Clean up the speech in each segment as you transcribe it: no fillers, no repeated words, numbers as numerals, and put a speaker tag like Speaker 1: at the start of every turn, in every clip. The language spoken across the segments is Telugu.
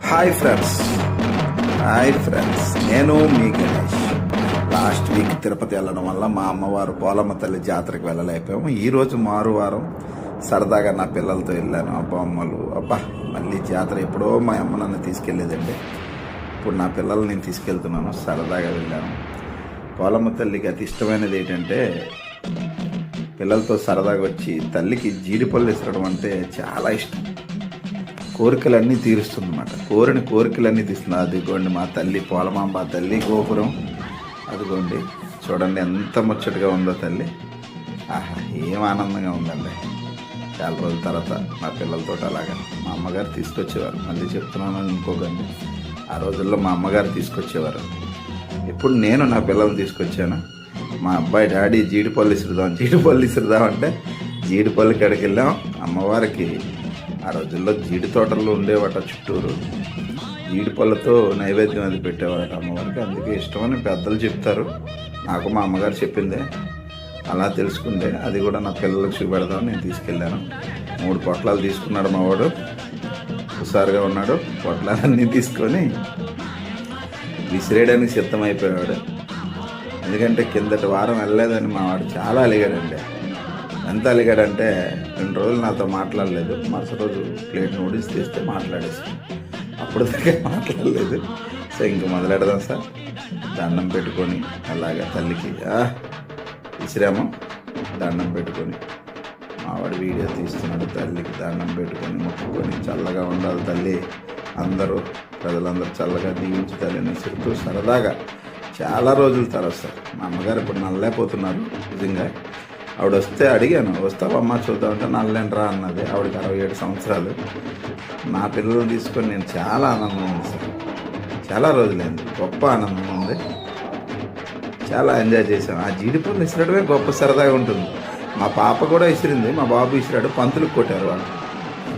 Speaker 1: హాయ్ ఫ్రెండ్స్, నేను మీ గణేష్. లాస్ట్ వీక్ తిరుపతి వెళ్ళడం వల్ల మా అమ్మవారు పోలమ్మ తల్లి జాతరకు వెళ్ళలేకపోయాము. ఈరోజు మారువారం సరదాగా నా పిల్లలతో వెళ్ళాను. అమ్మలు మళ్ళీ జాతర ఎప్పుడో మా అమ్మ నన్ను తీసుకెళ్ళేదండి. ఇప్పుడు నా పిల్లలు నేను తీసుకెళ్తున్నాను. సరదాగా వెళ్ళాను. పోలమ్మ తల్లికి అతి ఇష్టమైనది ఏంటంటే పిల్లలతో సరదాగా వచ్చి తల్లికి జీడిపళ్ళు ఇసరడం అంటే చాలా ఇష్టం. కోరికలన్నీ తీరుస్తుంది అన్నమాట. కోరికలన్నీ తీస్తుంది. అదిగోండి మా తల్లి పోలమాంబ తల్లి గోపురం. అదిగోండి చూడండి ఎంత ముచ్చటగా ఉందో తల్లి. ఏం ఆనందంగా ఉందండి. చాలా రోజుల తర్వాత మా పిల్లలతో అలాగా మా అమ్మగారు తీసుకొచ్చేవారు. మళ్ళీ చెప్తున్నాను ఇంకోకండి, ఆ రోజుల్లో మా అమ్మగారు తీసుకొచ్చేవారు. ఇప్పుడు నేను నా పిల్లల్ని తీసుకొచ్చాను. మా అబ్బాయి డాడీ జీడిపళ్ళు ఇసురుదాం అంటే జీడిపల్లి కాడికి వెళ్ళాం. అమ్మవారికి ఆ రోజుల్లో జీడి తోటల్లో ఉండేవాట చుట్టూరు. జీడిపళ్ళతో నైవేద్యం అది పెట్టేవారట అమ్మవారికి. అందుకే ఇష్టమని పెద్దలు చెప్తారు. నాకు మా అమ్మగారు చెప్పిందే, అలా తెలుసుకుందే. అది కూడా నా పిల్లలకు చూపెడదామని నేను తీసుకెళ్ళాను. 3 పొట్లాలు తీసుకున్నాడు మా వాడు. హుషారుగా ఉన్నాడు. పొట్లాలన్నీ తీసుకొని విసిరేయడానికి సిద్ధమైపోయాడు. ఎందుకంటే కిందటి వారం వెళ్ళలేదని మా వాడు చాలా అలిగాడండి. ఎంత అలిగాడంటే 2 రోజులు నాతో మాట్లాడలేదు. మరుసటి రోజు ప్లేట్ నూడిల్స్ తీస్తే మాట్లాడేసి అప్పుడు దాకా మాట్లాడలేదు. సో ఇంక మొదలెడదాం సార్. దండం పెట్టుకొని అలాగా తల్లికి విసిరాము. దండం పెట్టుకొని మావాడు వీడియో తీస్తున్నాడు. తల్లికి దండం పెట్టుకొని మొక్కుకొని చల్లగా ఉండాలి తల్లి, ప్రజలందరూ చల్లగా దీవించి తల్లిని చుట్టూ సరదాగా చాలా రోజులు తర్వాత సార్. మా అమ్మగారు ఇప్పుడు నల్లైపోతున్నారు. నిజంగా ఆవిడ వస్తే అడిగాను, వస్తావమ్మా చూద్దామంటే నల్లేంట్రా అన్నది. ఆవిడకి 67 సంవత్సరాలు. నా పిల్లల్ని తీసుకొని నేను చాలా ఆనందం ఉంది సార్. చాలా రోజులైంది. గొప్ప ఆనందం ఉంది. చాలా ఎంజాయ్ చేశాం. ఆ జీడిపళ్ళు ఇసిరడమే గొప్ప సరదాగా ఉంటుంది. మా పాప కూడా ఇసిరింది, మా బాబు ఇసిరాడు. పంతులకు కొట్టారు వాళ్ళు.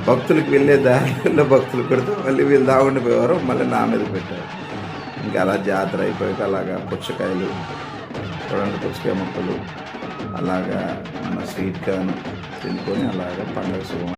Speaker 1: భక్తులకు వెళ్ళే దారిలో భక్తులు కొడితే మళ్ళీ వీళ్ళు దాగుండిపోయేవారు. మళ్ళీ నా మీద పెట్టారు. ఇంకా అలా జాతర అయిపోయాక అలాగా పుచ్చకాయలు చూడండి, పుచ్చకాయ ముక్కలు అలాగా మన స్వీట్ కార్న్ తినుకొని అలాగా పండుగ శుభం.